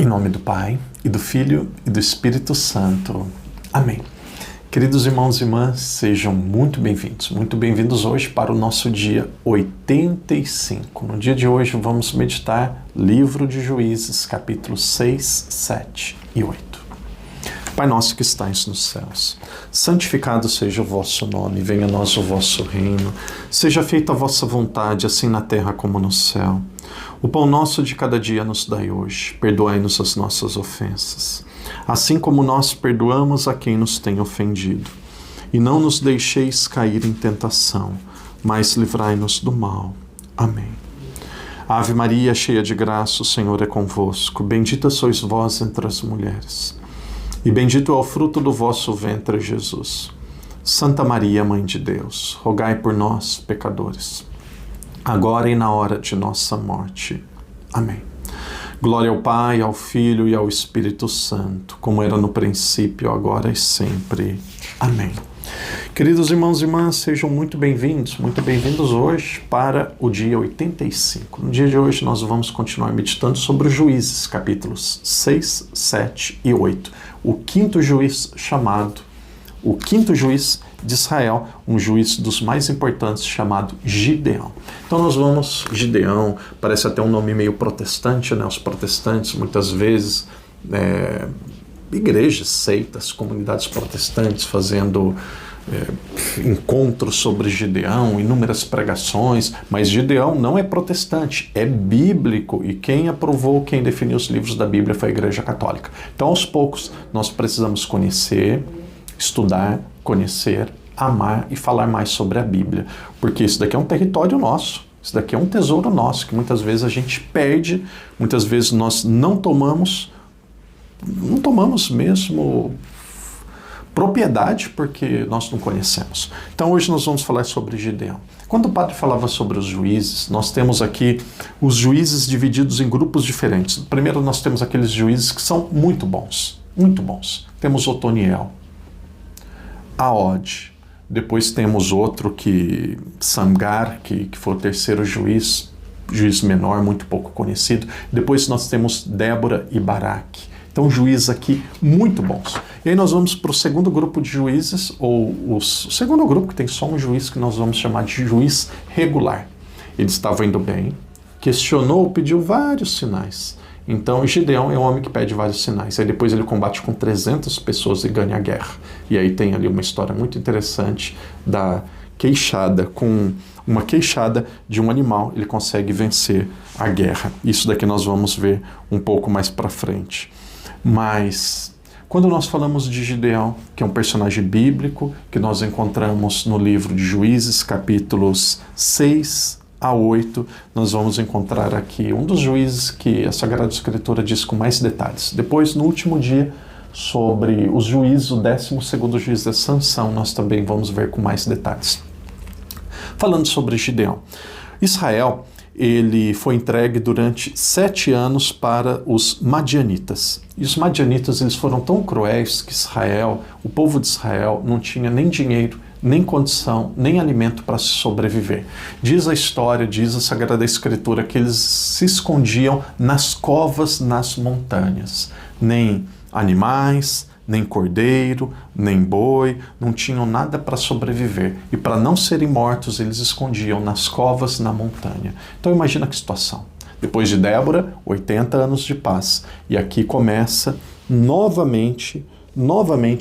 Em nome do Pai, e do Filho, e do Espírito Santo. Amém. Queridos irmãos e irmãs, sejam muito bem-vindos hoje para o nosso dia 85. No dia de hoje vamos meditar Livro de Juízes, capítulos 6, 7 e 8. Pai nosso que estais nos céus, santificado seja o vosso nome, venha a nós o vosso reino, seja feita a vossa vontade, assim na terra como no céu. O pão nosso de cada dia nos dai hoje, perdoai-nos as nossas ofensas, assim como nós perdoamos a quem nos tem ofendido. E não nos deixeis cair em tentação, mas livrai-nos do mal. Amém. Ave Maria, cheia de graça, o Senhor é convosco, bendita sois vós entre as mulheres, e bendito é o fruto do vosso ventre, Jesus. Santa Maria, Mãe de Deus, rogai por nós, pecadores, agora e na hora de nossa morte. Amém. Glória ao Pai, ao Filho e ao Espírito Santo, como era no princípio, agora e sempre. Amém. Queridos irmãos e irmãs, sejam muito bem-vindos hoje para o dia 85. No dia de hoje nós vamos continuar meditando sobre os Juízes, capítulos 6, 7 e 8. O quinto juiz de Israel, um juiz dos mais importantes chamado Gideão. Então nós vamos, Gideão, parece até um nome meio protestante, né? Os protestantes muitas vezes, igrejas, seitas, comunidades protestantes fazendo encontros sobre Gideão, inúmeras pregações, mas Gideão não é protestante, é bíblico, e quem aprovou, quem definiu os livros da Bíblia foi a Igreja Católica. Então aos poucos nós precisamos conhecer, estudar, conhecer, amar e falar mais sobre a Bíblia, porque isso daqui é um território nosso, isso daqui é um tesouro nosso, que muitas vezes a gente perde, muitas vezes nós não tomamos mesmo propriedade, porque nós não conhecemos. Então hoje nós vamos falar sobre Gideão. Quando o padre falava sobre os juízes, nós temos aqui os juízes divididos em grupos diferentes. Primeiro nós temos aqueles juízes que são muito bons. Temos Otoniel, Aod, depois temos outro Samgar, que foi o terceiro juiz menor, muito pouco conhecido. Depois nós temos Débora e Baraque. Então juízes aqui muito bons. E aí nós vamos para o segundo grupo de juízes, o segundo grupo que tem só um juiz, que nós vamos chamar de juiz regular. Ele estava indo bem, questionou, pediu vários sinais. Então Gideão é um homem que pede vários sinais. Aí depois ele combate com 300 pessoas e ganha a guerra. E aí tem ali uma história muito interessante da queixada, com uma queixada de um animal, ele consegue vencer a guerra. Isso daqui nós vamos ver um pouco mais para frente. Mas quando nós falamos de Gideão, que é um personagem bíblico, que nós encontramos no livro de Juízes, capítulos 6 a 8, nós vamos encontrar aqui um dos juízes que a Sagrada Escritura diz com mais detalhes. Depois, no último dia, sobre os juízes, o 12º juiz é Sansão, nós também vamos ver com mais detalhes. Falando sobre Gideão, Israel, ele foi entregue durante 7 anos para os madianitas. E os madianitas, eles foram tão cruéis que Israel, o povo de Israel, não tinha nem dinheiro, nem condição, nem alimento para sobreviver. Diz a história, diz a Sagrada Escritura, que eles se escondiam nas covas, nas montanhas. Nem animais, nem cordeiro, nem boi, não tinham nada para sobreviver. E para não serem mortos, eles escondiam nas covas, na montanha. Então imagina que situação. Depois de Débora, 80 anos de paz. E aqui começa novamente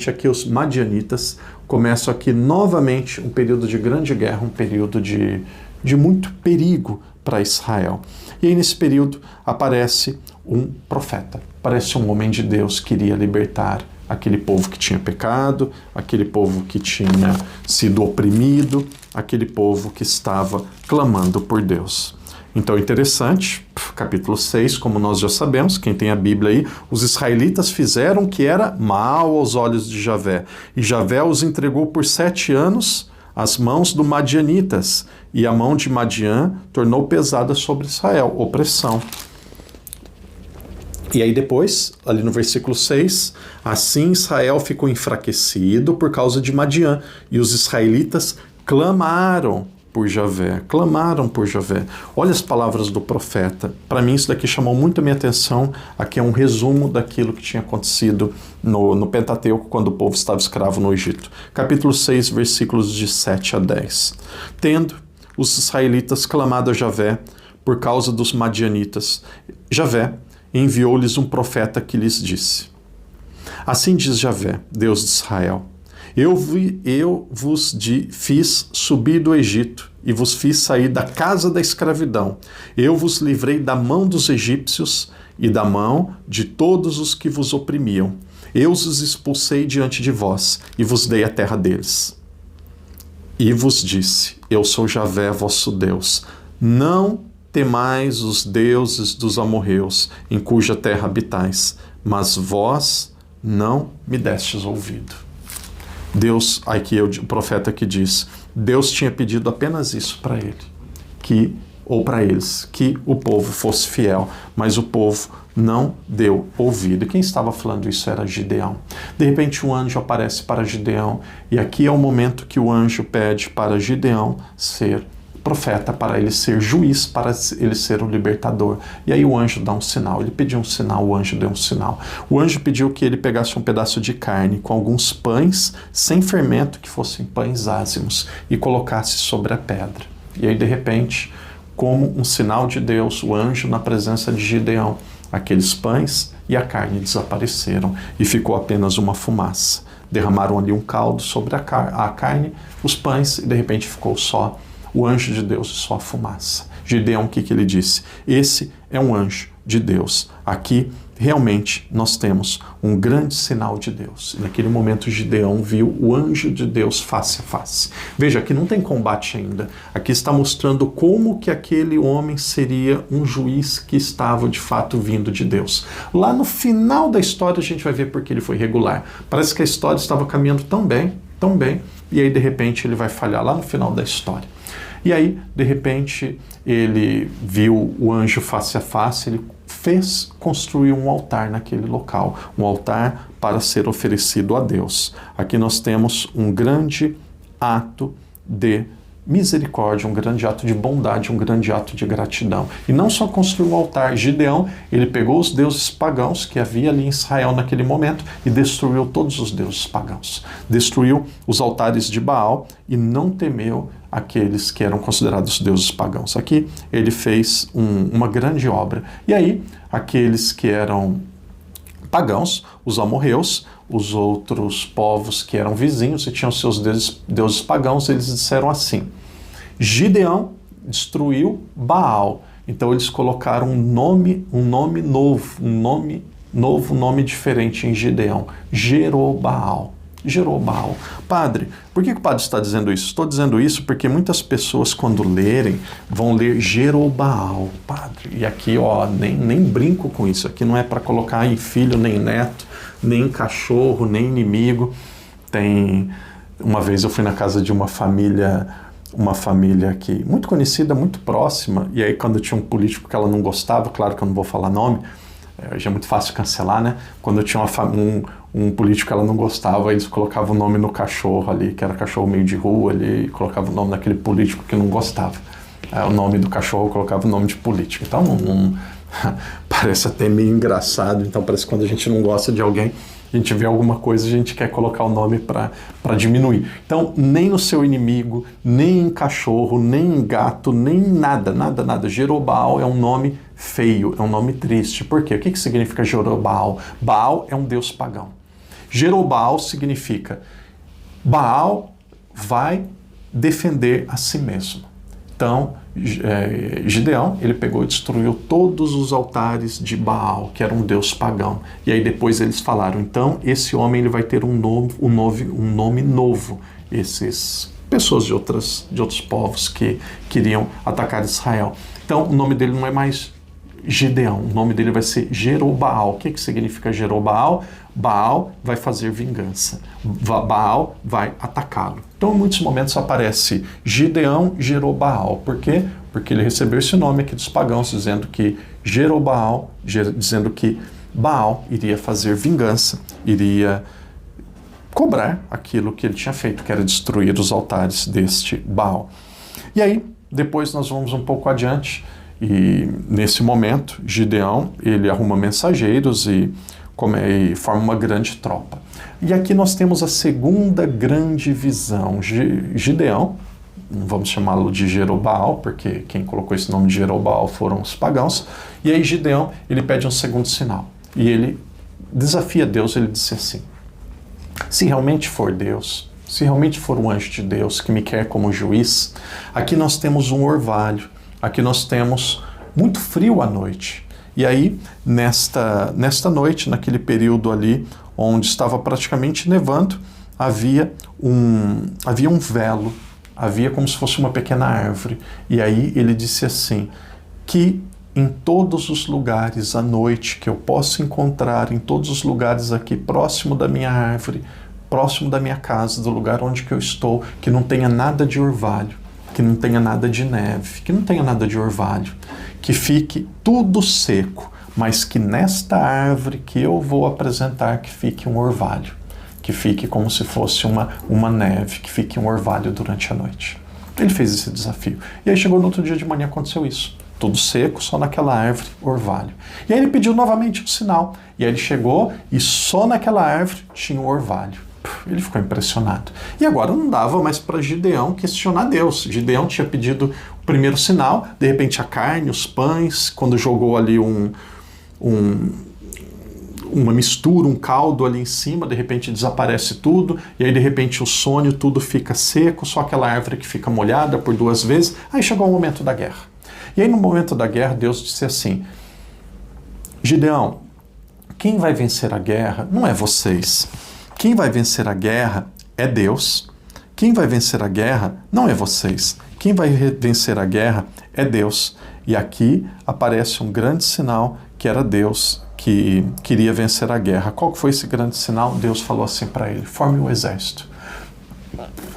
aqui os madianitas, começam aqui novamente um período de grande guerra, um período de muito perigo para Israel. E aí nesse período aparece um profeta, aparece um homem de Deus que iria libertar aquele povo que tinha pecado, aquele povo que tinha sido oprimido, aquele povo que estava clamando por Deus. Então, interessante, capítulo 6, como nós já sabemos, quem tem a Bíblia aí, os israelitas fizeram o que era mal aos olhos de Javé, e Javé os entregou por 7 anos às mãos do Madianitas, e a mão de Madian tornou pesada sobre Israel, opressão. E aí depois, ali no versículo 6, assim Israel ficou enfraquecido por causa de Madian, e os israelitas clamaram por Javé, clamaram por Javé. Olha as palavras do profeta. Para mim isso daqui chamou muito a minha atenção. Aqui é um resumo daquilo que tinha acontecido no Pentateuco, quando o povo estava escravo no Egito. Capítulo 6, versículos de 7 a 10. Tendo os israelitas clamado a Javé por causa dos madianitas, Javé enviou-lhes um profeta que lhes disse: assim diz Javé, Deus de Israel: Eu vos fiz subir do Egito e vos fiz sair da casa da escravidão. Eu vos livrei da mão dos egípcios e da mão de todos os que vos oprimiam. Eu os expulsei diante de vós e vos dei a terra deles. E vos disse: Eu sou Javé, vosso Deus. Não temais os deuses dos amorreus, em cuja terra habitais, mas vós não me destes ouvido. Deus, aqui é o profeta que diz, Deus tinha pedido apenas isso para ele, para eles, que o povo fosse fiel, mas o povo não deu ouvido. E quem estava falando isso era Gideão. De repente um anjo aparece para Gideão, e aqui é o momento que o anjo pede para Gideão ser profeta, para ele ser juiz, para ele ser o libertador. E aí o anjo dá um sinal, ele pediu um sinal, o anjo deu um sinal. O anjo pediu que ele pegasse um pedaço de carne com alguns pães sem fermento, que fossem pães ázimos, e colocasse sobre a pedra. E aí de repente, como um sinal de Deus, o anjo na presença de Gideão, aqueles pães e a carne desapareceram e ficou apenas uma fumaça. Derramaram ali um caldo sobre a carne, os pães, e de repente ficou só o anjo de Deus e só a fumaça. Gideão, o que ele disse? Esse é um anjo de Deus. Aqui, realmente, nós temos um grande sinal de Deus. E naquele momento, Gideão viu o anjo de Deus face a face. Veja, aqui não tem combate ainda. Aqui está mostrando como que aquele homem seria um juiz que estava, de fato, vindo de Deus. Lá no final da história, a gente vai ver porque ele foi regular. Parece que a história estava caminhando tão bem, e aí, de repente, ele vai falhar lá no final da história. E aí, de repente, ele viu o anjo face a face, ele construiu um altar naquele local, um altar para ser oferecido a Deus. Aqui nós temos um grande ato de misericórdia, um grande ato de bondade, um grande ato de gratidão. E não só construiu um altar, Gideão, ele pegou os deuses pagãos que havia ali em Israel naquele momento e destruiu todos os deuses pagãos. Destruiu os altares de Baal e não temeu aqueles que eram considerados deuses pagãos. Aqui ele fez uma grande obra. E aí, aqueles que eram pagãos, os amorreus, os outros povos que eram vizinhos e tinham seus deuses pagãos, eles disseram assim: Gideão destruiu Baal. Então eles colocaram um nome novo, um nome diferente em Gideão: Jerobaal. Jerobaal. Padre, por que o padre está dizendo isso? Estou dizendo isso porque muitas pessoas, quando lerem, vão ler Jerobaal, padre. E aqui, nem brinco com isso. Aqui não é para colocar em filho, nem neto, nem cachorro, nem inimigo. Uma vez eu fui na casa de uma família que muito conhecida, muito próxima, e aí quando tinha um político que ela não gostava, claro que eu não vou falar nome, já é muito fácil cancelar, né? Quando tinha um político que ela não gostava, eles colocavam o nome no cachorro ali, que era cachorro meio de rua ali, e colocavam o nome daquele político que não gostava. O nome do cachorro colocava o nome de político. Então, parece até meio engraçado. Então, parece que quando a gente não gosta de alguém, a gente vê alguma coisa, a gente quer colocar o nome para diminuir. Então, nem no seu inimigo, nem em cachorro, nem em gato, nem nada. Jerobaal é um nome feio, é um nome triste. Por quê? O que significa Jerobaal? Baal é um deus pagão. Jerobaal significa Baal vai defender a si mesmo. Então, Gideão, ele pegou e destruiu todos os altares de Baal, que era um deus pagão. E aí depois eles falaram, então esse homem ele vai ter um nome novo. Essas pessoas de outros povos que queriam atacar Israel. Então o nome dele não é mais Gideão, o nome dele vai ser Jerobaal. O que significa Jerobaal? Baal vai fazer vingança. Baal vai atacá-lo. Então, em muitos momentos aparece Gideão, Jerobaal. Por quê? Porque ele recebeu esse nome aqui dos pagãos, dizendo que Jerobaal, dizendo que Baal iria fazer vingança, iria cobrar aquilo que ele tinha feito, que era destruir os altares deste Baal. E aí, depois nós vamos um pouco adiante, e nesse momento, Gideão, ele arruma mensageiros e forma uma grande tropa. E aqui nós temos a segunda grande visão. Gideão, não vamos chamá-lo de Jerobaal, porque quem colocou esse nome de Jerobaal foram os pagãos. E aí Gideão, ele pede um segundo sinal. E ele desafia Deus, ele disse assim: se realmente for Deus, se realmente for um anjo de Deus que me quer como juiz, aqui nós temos um orvalho, aqui nós temos muito frio à noite. E aí, nesta noite, naquele período ali, onde estava praticamente nevando, havia um velo, havia como se fosse uma pequena árvore. E aí ele disse assim, que em todos os lugares à noite que eu posso encontrar, em todos os lugares aqui próximo da minha árvore, próximo da minha casa, do lugar onde que eu estou, que não tenha nada de orvalho, que não tenha nada de neve, que não tenha nada de orvalho, que fique tudo seco, mas que nesta árvore que eu vou apresentar que fique um orvalho, que fique como se fosse uma neve, que fique um orvalho durante a noite. Ele fez esse desafio. E aí chegou no outro dia de manhã, aconteceu isso. Tudo seco, só naquela árvore, orvalho. E aí ele pediu novamente um sinal. E aí ele chegou e só naquela árvore tinha um orvalho. Ele ficou impressionado. E agora não dava mais para Gideão questionar Deus. Gideão tinha pedido o primeiro sinal, de repente a carne, os pães, quando jogou ali uma mistura, um caldo ali em cima, de repente desaparece tudo, e aí de repente o sonho, tudo fica seco, só aquela árvore que fica molhada por 2 vezes. Aí chegou o momento da guerra. E aí no momento da guerra, Deus disse assim: Gideão, quem vai vencer a guerra não é vocês. Quem vai vencer a guerra é Deus. Quem vai vencer a guerra não é vocês. Quem vai vencer a guerra é Deus. E aqui aparece um grande sinal que era Deus que queria vencer a guerra. Qual foi esse grande sinal? Deus falou assim para ele: forme um exército.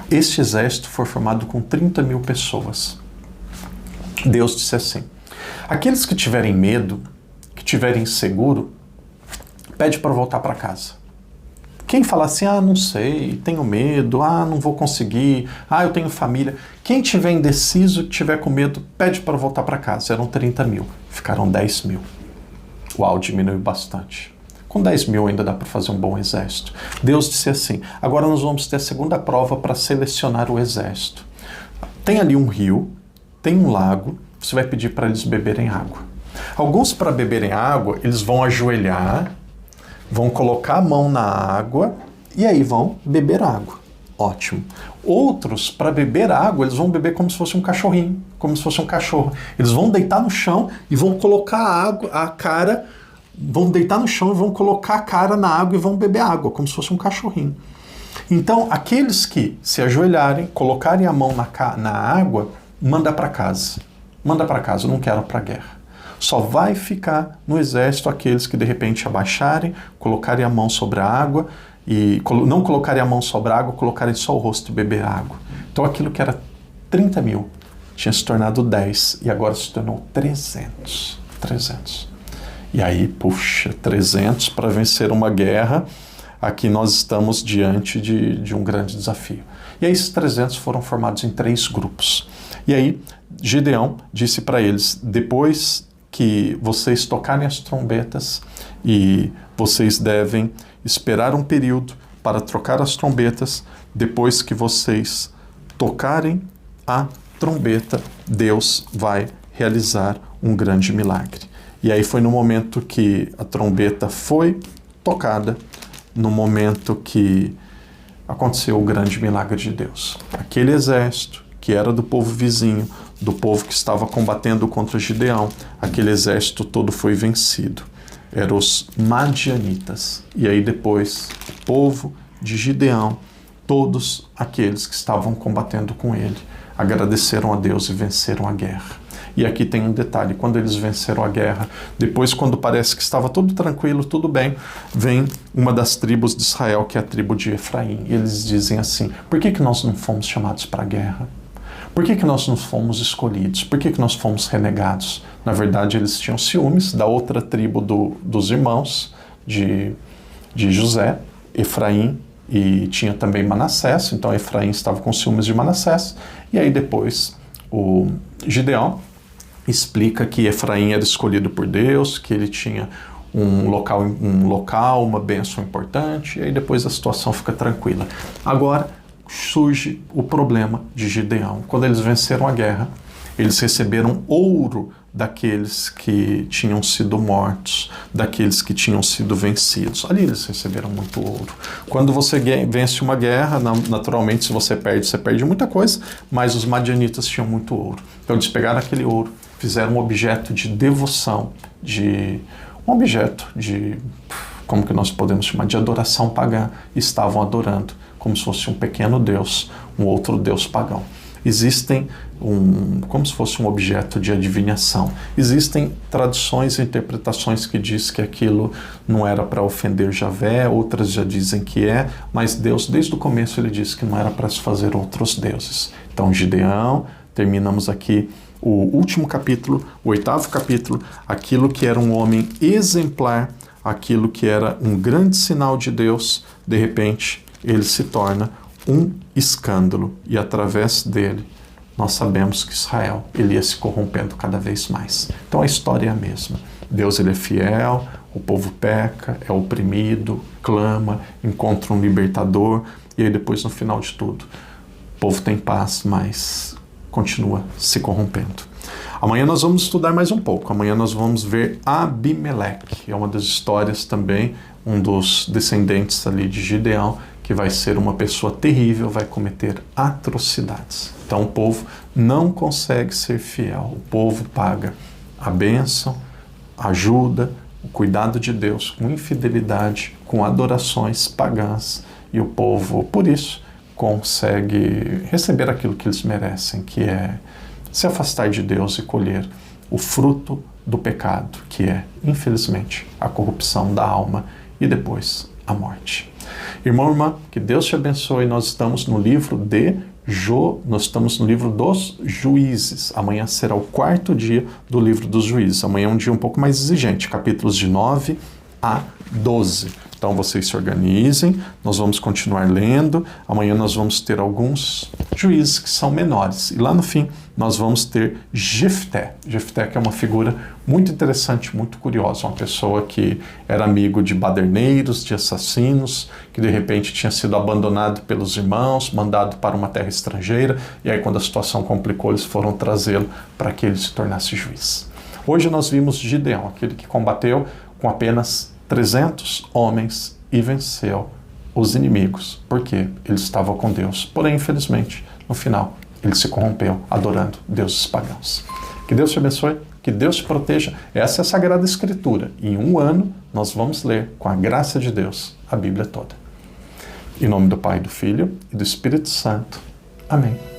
Este exército foi formado com 30 mil pessoas. Deus disse assim: aqueles que tiverem medo, que tiverem inseguro, pede para voltar para casa. Quem fala assim, não sei, tenho medo, não vou conseguir, eu tenho família. Quem tiver indeciso, tiver com medo, pede para voltar para casa. Eram 30 mil, ficaram 10 mil. Uau, diminuiu bastante. Com 10 mil ainda dá para fazer um bom exército. Deus disse assim: agora nós vamos ter a segunda prova para selecionar o exército. Tem ali um rio, tem um lago, você vai pedir para eles beberem água. Alguns, para beberem água, eles vão ajoelhar, vão colocar a mão na água e aí vão beber água. Ótimo. Outros, para beber água, eles vão beber como se fosse um cachorrinho, como se fosse um cachorro. Eles vão deitar no chão e vão colocar vão deitar no chão e vão colocar a cara na água e vão beber água, como se fosse um cachorrinho. Então, aqueles que se ajoelharem, colocarem a mão na água, manda para casa. Manda para casa, eu não quero para a guerra. Só vai ficar no exército aqueles que de repente abaixarem, colocarem a mão sobre a água, e não colocarem a mão sobre a água, colocarem só o rosto e beber água. Então aquilo que era 30 mil tinha se tornado 10 e agora se tornou 300. 300. E aí, 300 para vencer uma guerra, aqui nós estamos diante de um grande desafio. E aí esses 300 foram formados em 3 grupos. E aí Gideão disse para eles: depois que vocês tocarem as trombetas, e vocês devem esperar um período para trocar as trombetas, depois que vocês tocarem a trombeta, Deus vai realizar um grande milagre. E aí foi no momento que a trombeta foi tocada, no momento que aconteceu o grande milagre de Deus. Aquele exército que era do povo vizinho, do povo que estava combatendo contra Gideão, aquele exército todo foi vencido. Eram os madianitas. E aí depois, o povo de Gideão, todos aqueles que estavam combatendo com ele, agradeceram a Deus e venceram a guerra. E aqui tem um detalhe: quando eles venceram a guerra, depois, quando parece que estava tudo tranquilo, tudo bem, vem uma das tribos de Israel, que é a tribo de Efraim, e eles dizem assim: por que nós não fomos chamados para a guerra? Por que nós não fomos escolhidos? Por que nós fomos renegados? Na verdade, eles tinham ciúmes da outra tribo dos irmãos de José, Efraim, e tinha também Manassés. Então Efraim estava com ciúmes de Manassés. E aí depois o Gideão explica que Efraim era escolhido por Deus, que ele tinha um local, uma bênção importante, e aí depois a situação fica tranquila. Agora surge o problema de Gideão. Quando eles venceram a guerra, eles receberam ouro daqueles que tinham sido mortos, daqueles que tinham sido vencidos. Ali eles receberam muito ouro. Quando você vence uma guerra, naturalmente, se você perde muita coisa, mas os madianitas tinham muito ouro. Então eles pegaram aquele ouro, fizeram um objeto de devoção, como que nós podemos chamar, de adoração pagã. Estavam adorando como se fosse um pequeno deus, um outro deus pagão. Existem como se fosse um objeto de adivinhação. Existem traduções e interpretações que diz que aquilo não era para ofender Javé, outras já dizem que é, mas Deus, desde o começo, ele disse que não era para se fazer outros deuses. Então, Gideão, terminamos aqui o último capítulo, o 8º capítulo, aquilo que era um homem exemplar, aquilo que era um grande sinal de Deus, de repente, ele se torna um escândalo, e através dele nós sabemos que Israel ele ia se corrompendo cada vez mais. Então a história é a mesma. Deus ele é fiel, o povo peca, é oprimido, clama, encontra um libertador, e aí depois no final de tudo o povo tem paz, mas continua se corrompendo. Amanhã nós vamos estudar mais um pouco. Amanhã nós vamos ver Abimeleque. É uma das histórias também, um dos descendentes ali de Gideão, que vai ser uma pessoa terrível, vai cometer atrocidades. Então o povo não consegue ser fiel. O povo paga a bênção, a ajuda, o cuidado de Deus com infidelidade, com adorações pagãs. E o povo, por isso, consegue receber aquilo que eles merecem, que é se afastar de Deus e colher o fruto do pecado, que é, infelizmente, a corrupção da alma e depois a morte. Irmão, irmã, que Deus te abençoe. Nós estamos no livro nós estamos no livro dos Juízes. Amanhã será o 4º dia do livro dos Juízes. Amanhã é um dia um pouco mais exigente, capítulos de 9 a 12. Então vocês se organizem, nós vamos continuar lendo. Amanhã nós vamos ter alguns juízes que são menores. E lá no fim nós vamos ter Jefté. Jefté, que é uma figura muito interessante, muito curiosa. Uma pessoa que era amigo de baderneiros, de assassinos, que de repente tinha sido abandonado pelos irmãos, mandado para uma terra estrangeira. E aí quando a situação complicou, eles foram trazê-lo para que ele se tornasse juiz. Hoje nós vimos Gideão, aquele que combateu com apenas 300 homens e venceu os inimigos, porque ele estava com Deus. Porém, infelizmente, no final, ele se corrompeu adorando deuses pagãos. Que Deus te abençoe, que Deus te proteja. Essa é a Sagrada Escritura. Em um ano, nós vamos ler, com a graça de Deus, a Bíblia toda. Em nome do Pai, do Filho e do Espírito Santo. Amém.